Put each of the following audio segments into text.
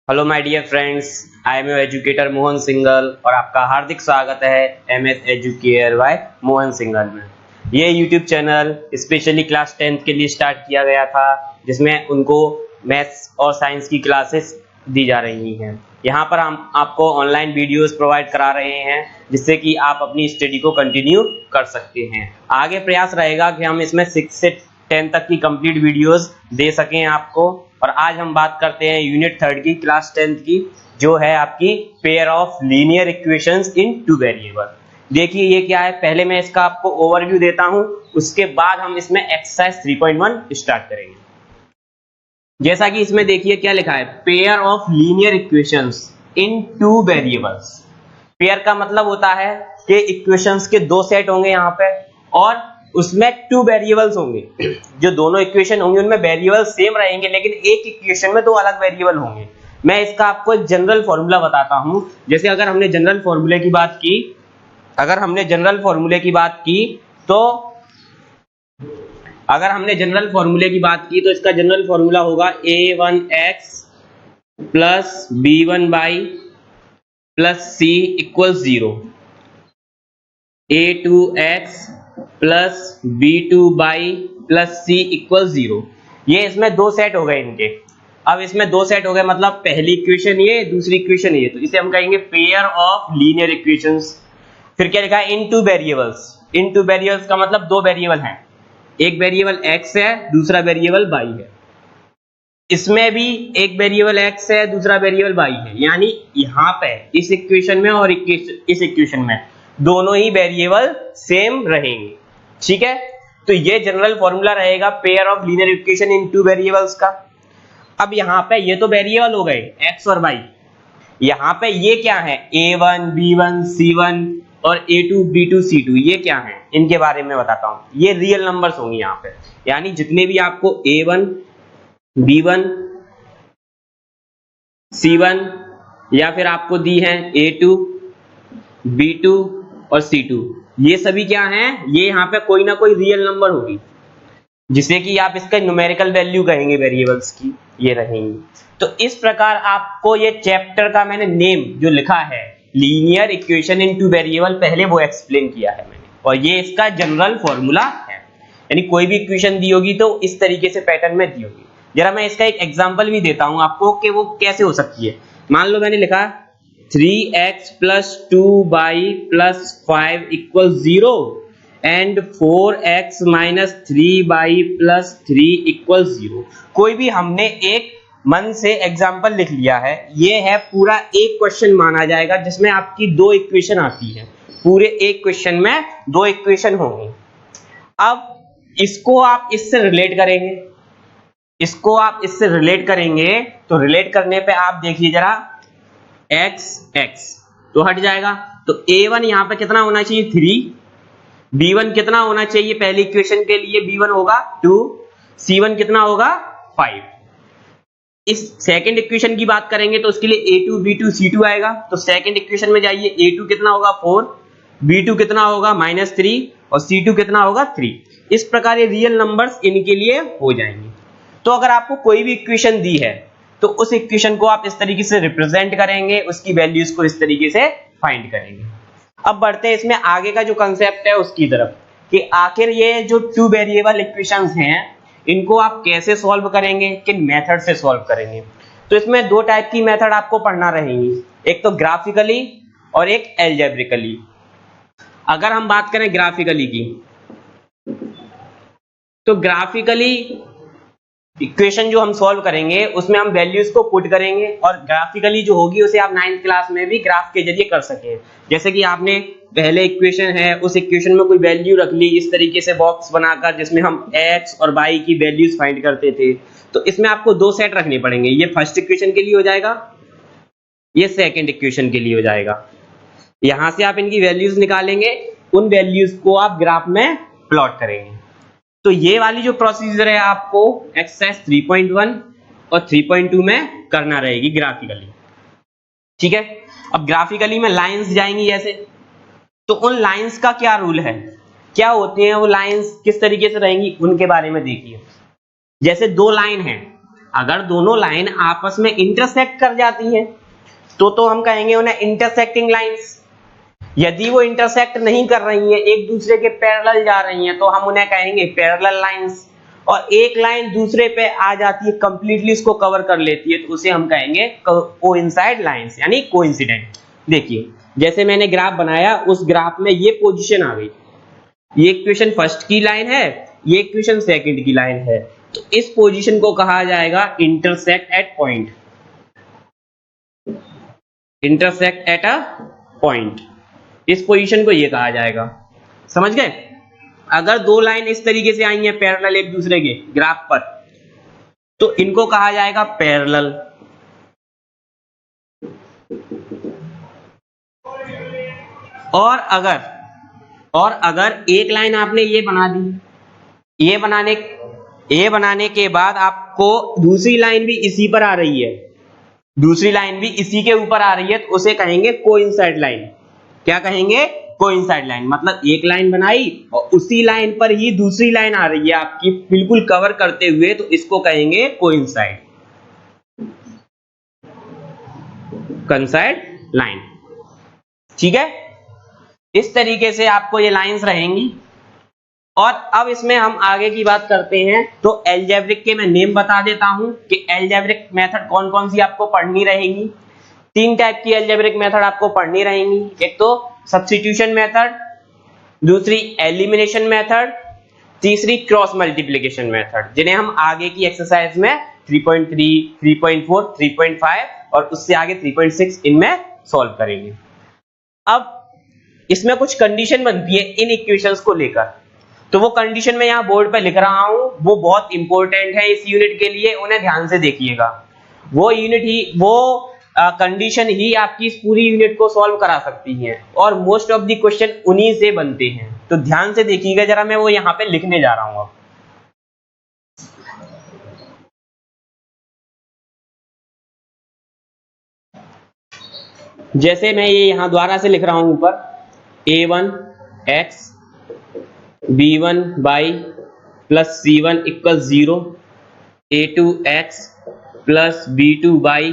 Hello my dear friends, I am your educator Mohan Singhal और आपका हार्दिक स्वागत है MS Educare by Mohan Singhal में। ये YouTube channel specially class 10th के लिए स्टार्ट किया गया था, जिसमें उनको मैथ्स और साइंस की क्लासेस दी जा रही हैं। यहाँ पर हम आपको ऑनलाइन वीडियोस प्रोवाइड करा रहे हैं, जिससे कि आप अपनी स्टडी को कंटिन्यू कर सकते हैं। आगे प्रयास रहेगा कि हम इसमें 6 से 10 तक की कंप्लीट वीडियोस दे सकें आपको। और आज हम बात करते हैं यूनिट 3 की क्लास 10th की, जो है आपकी pair of linear equations in two variable. देखिए ये क्या है, पहले मैं इसका आपको ओवरव्यू देता हूं, उसके बाद हम इसमें एक्सरसाइज 3.1 स्टार्ट करेंगे। जैसा कि इसमें देखिए क्या लिखा है, pair of linear equations in two variables. Pair का मतलब होता है कि इक्वेशंस के दो सेट होंगे यहाँ पे, और उसमें टू वेरिएबल्स होंगे। जो दोनों इक्वेशन होंगे उनमें वेरिएबल सेम रहेंगे, लेकिन एक इक्वेशन में दो अलग वेरिएबल होंगे। मैं इसका आपको जनरल फॉर्मूला बताता हूं। जैसे अगर हमने जनरल फॉर्मूले की बात की तो इसका जनरल फॉर्मूला होगा a1x plus b1y plus c equal 0, a2x plus b2y plus c equal 0। ये इसमें दो सेट हो गए इनके। अब इसमें दो सेट हो गए, मतलब पहली इक्वेशन ये, दूसरी इक्वेशन ये, तो इसे हम कहेंगे पेयर ऑफ लीनियर इक्वेशंस। फिर क्या लिखा है, इन टू वेरिएबल्स। इन टू वेरिएबल्स का मतलब दो वेरिएबल हैं, एक वेरिएबल x है, दूसरा वेरिएबल y है। इसमें भी एक वेरिएबल x है, दूसरा वेरिएबल y है। यानी यहाँ पे इस इक्वेशन में और इस इक्वेशन में दोनों ही वेरिएबल सेम रहेंगे। ठीक है, तो ये जनरल फॉर्मूला रहेगा pair of linear equation in two variables का। अब यहाँ पे ये तो वेरिएबल हो गए x और y। यहाँ पे ये क्या है, a1 b1 c1 और a2 b2 c2, ये क्या है, इनके बारे में बताता हूं। ये रियल नंबर्स होंगे यहाँ पे, यानी जितने भी आपको a1 b1 c1 या फिर आपको दी है a2 b2 और c2, ये सभी क्या हैं, ये यहाँ पे कोई ना कोई रियल नंबर होगी, जिसे कि आप इसका न्यूमेरिकल वैल्यू कहेंगे वेरिएबल्स की, ये रहेंगी। तो इस प्रकार आपको ये चैप्टर का मैंने नेम जो लिखा है linear equation in two variable, पहले वो एक्सप्लेन किया है मैंने, और ये इसका जनरल फॉर्मूला है। यानी कोई भी इक्वेशन दी होगी तो इस तरीके से पैटर्न में दी होगी। जरा मैं इसका एक एग्जांपल भी देता हूं आपको कि वो कैसे हो सकती है। मान लो मैंने लिखा 3x plus 2y plus 5 equal 0 and 4x minus 3y plus 3 equal 0। कोई भी हमने एक मन से एग्जाम्पल लिख लिया है, ये है पूरा एक क्वेश्चन माना जाएगा, जिसमें आपकी दो इक्वेशन आती है। पूरे एक क्वेश्चन में दो इक्वेशन होंगी। अब इसको आप इससे रिलेट करेंगे, तो रिलेट करने पे आप देखिए जरा, x तो हट जाएगा, तो a1 यहाँ पे कितना होना चाहिए 3, b1 कितना होना चाहिए, पहली इक्वेशन के लिए b1 होगा 2, c1 कितना होगा 5। इस सेकंड इक्वेशन की बात करेंगे तो उसके लिए a2 b2 c2 आएगा। तो सेकंड इक्वेशन में जाइए, a2 कितना होगा 4, b2 कितना होगा -3 और c2 कितना होगा 3। इस प्रकार ये रियल नंबर्स इनके लिए हो जाएंगे। तो अगर आपको कोई भी इक्वेशन दी है तो उस इक्वेशन को आप इस तरीके से रिप्रेजेंट करेंगे, उसकी वैल्यूज को इस तरीके से फाइंड करेंगे। अब बढ़ते हैं इसमें आगे का जो कंसेप्ट है उसकी तरफ, कि आखिर ये जो टू वेरिएबल इक्वेशंस हैं इनको आप कैसे सॉल्व करेंगे, किन मेथड से सॉल्व करेंगे। तो इसमें दो टाइप की मेथड आपको पढ़ना रहेंगी, एक तो ग्राफिकली और एक एल्जेब्रिकली। अगर हम बात करें ग्राफिकली की, तो ग्राफिकली इक्वेशन जो हम सॉल्व करेंगे उसमें हम वैल्यूज को पुट करेंगे, और ग्राफिकली जो होगी उसे आप 9th क्लास में भी ग्राफ के जरिए कर सकें। जैसे कि आपने पहले इक्वेशन है, उस इक्वेशन में कोई वैल्यू रख ली इस तरीके से बॉक्स बनाकर, जिसमें हम x और y की वैल्यूज फाइंड करते थे। तो इसमें आपको दो सेट रखने पड़ेंगे, ये फर्स्ट इक्वेशन के लिए हो जाएगा, ये सेकेंड इक्वेशन के लिए हो जाएगा। यहां से आप इनकी वैल्यूज निकालेंगे, उन वैल्यूज को आप ग्राफ में प्लॉट करेंगे। तो ये वाली जो प्रोसीजर है आपको एक्सरसाइज 3.1 और 3.2 में करना रहेगी ग्राफिकली। ठीक है, अब ग्राफिकली में लाइंस जाएंगी ऐसे, तो उन लाइंस का क्या रूल है, क्या होते हैं वो लाइंस, किस तरीके से रहेंगी, उनके बारे में देखिए। जैसे दो लाइन है, अगर दोनों लाइन आपस में इंटरसेक्ट कर जाती हैं तो हम कहेंगे उन्हें इंटरसेक्टिंग लाइंस। यदि वो इंटरसेक्ट नहीं कर रही हैं, एक दूसरे के पैरेलल जा रही हैं, तो हम उन्हें कहेंगे पैरेलल लाइंस। और एक लाइन दूसरे पे आ जाती है, कंप्लीटली इसको कवर कर लेती है, तो उसे हम कहेंगे कोइंसाइड लाइंस यानी कोइंसिडेंट। देखिए जैसे मैंने ग्राफ बनाया, उस ग्राफ में ये पोजीशन आ गई, ये इक्वेशन फर्स्ट की लाइन है, ये इक्वेशन सेकंड की लाइन है, तो इस पोजीशन को कहा जाएगा intersect at point, intersect at a point. इस पोजीशन को ये कहा जाएगा। समझ गए? अगर दो लाइन इस तरीके से आई हैं पैरेलल एक दूसरे के ग्राफ पर, तो इनको कहा जाएगा पैरेलल। और अगर एक लाइन आपने ये बना दी, ये बनाने के बाद आपको दूसरी लाइन भी इसी पर आ रही है, दूसरी लाइन भी इसी के ऊपर आ रही है, तो उसे कहेंगे कोइंसाइड लाइन। क्या कहेंगे? Coincide line. मतलब एक लाइन बनाई और उसी लाइन पर ही दूसरी लाइन आ रही है आपकी बिल्कुल कवर करते हुए, तो इसको कहेंगे कोइंसाइड, कोइंसाइड लाइन। ठीक है, इस तरीके से आपको ये लाइंस रहेंगी। और अब इसमें हम आगे की बात करते हैं, तो अलजेब्रिक के मैं नेम बता देता हूं कि अलजेब्रिक मेथड कौन कौन सी आपको पढ़नी रहेंगी। तीन टाइप की अलजेब्रिक मेथड आपको पढ़नी रहेंगी। एक तो सब्स्टिट्यूशन मेथड, दूसरी एलिमिनेशन मेथड, तीसरी क्रॉस मल्टीप्लिकेशन मेथड, जिन्हें हम आगे की एक्सरसाइज में 3.3, 3.4, 3.5 और उससे आगे 3.6 इनमें सॉल्व करेंगे। अब इसमें कुछ कंडीशन बनती है इन इक्वेशंस को लेकर, तो वो कंडीशन मैं यहाँ बोर्ड पे लिख रहा हूं, वो बहुत इंपॉर्टेंट है इस यूनिट के लिए, उन्हें ध्यान से देखिएगा। वो कंडीशन ही आपकी इस पूरी यूनिट को सॉल्व करा सकती है, और मोस्ट ऑफ द क्वेश्चन उन्हीं से बनते हैं, तो ध्यान से देखिएगा जरा, मैं वो यहाँ पे लिखने जा रहा हूं। अब जैसे मैं ये यहाँ द्वारा से लिख रहा हूं ऊपर, a1x b1y plus c1 equal 0, a2x plus b2y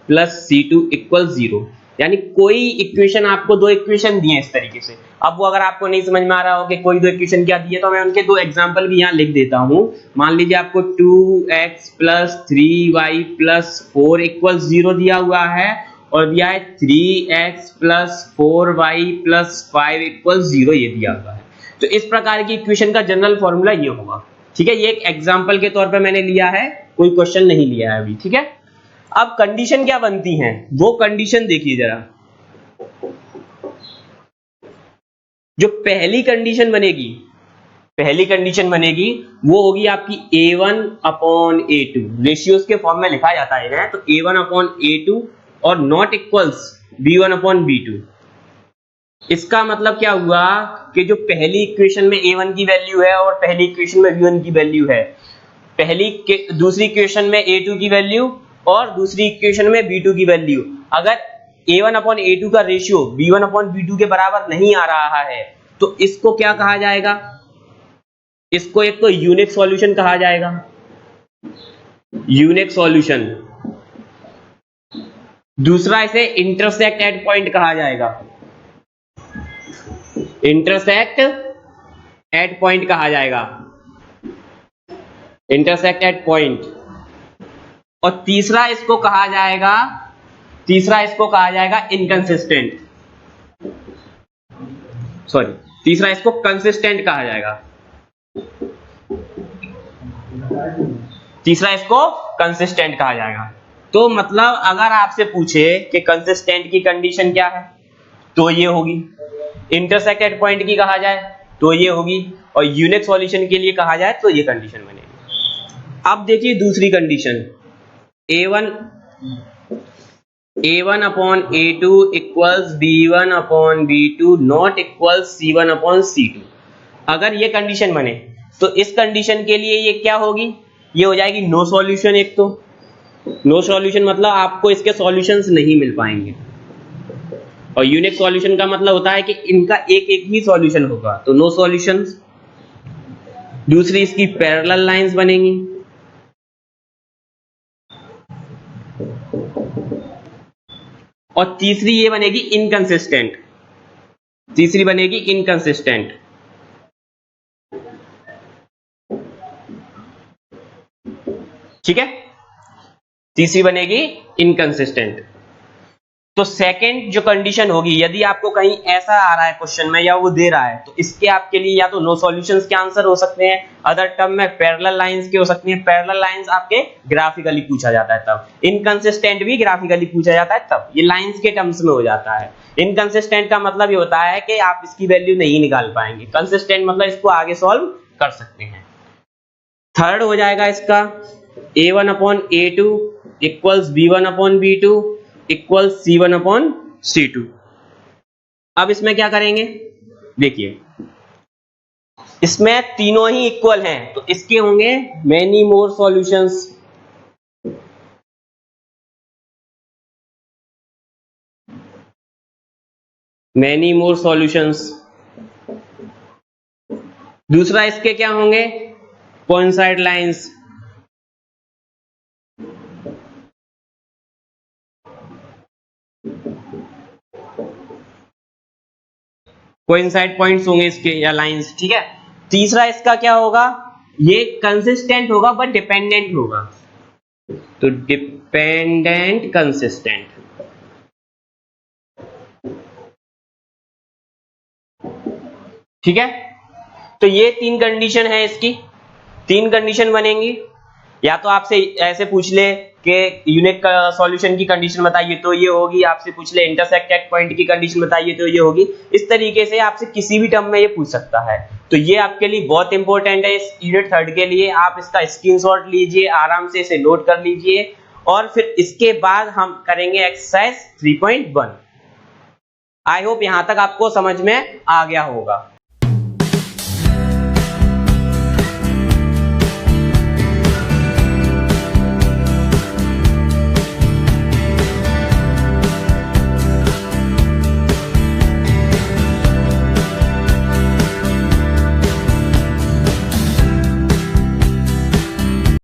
plus c2 equal 0। यानी कोई इक्वेशन, आपको दो इक्वेशन दिए इस तरीके से। अब वो अगर आपको नहीं समझ में आ रहा हो कि कोई दो इक्वेशन क्या दिए, तो मैं उनके दो एग्जांपल भी यहाँ लिख देता हूँ। मान लीजिए आपको 2x plus 3y plus 4 equal 0 दिया हुआ है, और दिया है 3x plus 4y plus 5 equal 0 ये दिया हुआ है। तो इस प्रकार की इक्वेशन का जनरल फॉर्मूला ये होगा। ठीक है, ये एक एग्जाम्पल के तौर पर मैंने लिया है, कोई क्वेश्चन नहीं लिया है अभी। ठीक है, अब कंडीशन क्या बनती हैं, वो कंडीशन देखिए जरा। जो पहली कंडीशन बनेगी वो होगी आपकी a1 अपॉन a2, रेशियोज के फॉर्म में लिखा जाता है, तो a1 अपॉन a2 और not equals b1 upon b2। इसका मतलब क्या हुआ कि जो पहली इक्वेशन में a1 की वैल्यू है और पहली इक्वेशन में b1 की वैल्यू है, दूसरी इक्वेशन में a2 की वैल्यू और दूसरी इक्वेशन में b2 की वैल्यू, अगर a1 अपॉन a2 का रेशियो b1 अपॉन b2 के बराबर नहीं आ रहा है, तो इसको क्या कहा जाएगा? इसको एक तो यूनिक सॉल्यूशन कहा जाएगा, यूनिक सॉल्यूशन। दूसरा इसे इंटरसेक्ट एट पॉइंट कहा जाएगा, इंटरसेक्ट एट पॉइंट कहा जाएगा, इंटरसेक्ट एट पॉइंट। और तीसरा इसको कहा जाएगा इनकंसिस्टेंट, सॉरी, तीसरा इसको कंसिस्टेंट कहा जाएगा, तीसरा इसको कंसिस्टेंट कहा जाएगा। तो मतलब अगर आपसे पूछे कि कंसिस्टेंट की कंडीशन क्या है, तो ये होगी, इंटरसेक्ट एट पॉइंट की कहा जाए तो ये होगी, और यूनिक सॉल्यूशन के लिए कहा जाए तो ये कंडीशन बनेगी। अब देखिए दूसरी condition, a1 upon a2 equals b1 upon b2 not equals c1 upon c2। अगर ये कंडीशन बने तो इस कंडीशन के लिए ये क्या होगी? ये हो जाएगी नो सॉल्यूशन। एक तो नो सॉल्यूशन मतलब आपको इसके सॉल्यूशंस नहीं मिल पाएंगे, और यूनिक सॉल्यूशन का मतलब होता है कि इनका एक एक ही सॉल्यूशन होगा, तो नो सॉल्यूशंस। दूसरी इसकी पैरेलल लाइंस बनेंगी, और तीसरी ये बनेगी इनकंसिस्टेंट, तीसरी बनेगी इनकंसिस्टेंट। ठीक है, तीसरी बनेगी इनकंसिस्टेंट। तो सेकंड जो कंडीशन होगी, यदि आपको कहीं ऐसा आ रहा है क्वेश्चन में या वो दे रहा है, तो इसके आपके लिए या तो नो सॉल्यूशंस के आंसर हो सकते हैं, अदर टर्म में पैरेलल लाइंस के हो सकती हैं। पैरेलल लाइंस आपके ग्राफिकली पूछा जाता है तब, इनकंसिस्टेंट भी ग्राफिकली पूछा जाता है तब, ये लाइंस के टर्म्स में हो जाता है। इनकंसिस्टेंट का मतलब ये होता है कि आप इसकी वैल्यू नहीं निकाल पाएंगे, कंसिस्टेंट मतलब इसको आगे सॉल्व कर सकते हैं। थर्ड हो जाएगा इसका a1/a2 equals b1/b2 equals c1/c2। अब इसमें क्या करेंगे, देखिए इसमें तीनों ही इक्वल हैं, तो इसके होंगे many more solutions. Many more solutions. दूसरा इसके क्या होंगे, कोइंसाइड लाइंस। कोइंसाइड पॉइंट्स होंगे इसके या लाइंस। ठीक है, तीसरा इसका क्या होगा, ये कंसिस्टेंट होगा बट डिपेंडेंट होगा, तो डिपेंडेंट कंसिस्टेंट। ठीक है, तो ये तीन कंडीशन है इसकी, तीन कंडीशन बनेंगी। या तो आपसे ऐसे पूछ ले कि यूनिक सॉल्यूशन की कंडीशन बताइए तो ये होगी, आपसे पूछ ले इंटरसेक्टेड पॉइंट की कंडीशन बताइए तो ये होगी। इस तरीके से आपसे किसी भी टर्म में ये पूछ सकता है। तो ये आपके लिए बहुत इंपॉर्टेंट है इस यूनिट थर्ड के लिए। आप इसका स्क्रीनशॉट लीजिए, आराम से इसे नोट कर लीजिए, और फिर इसके बाद हम करेंगे एक्सरसाइज 3.1। आई होप यहां तक आपको समझ में आ गया होगा।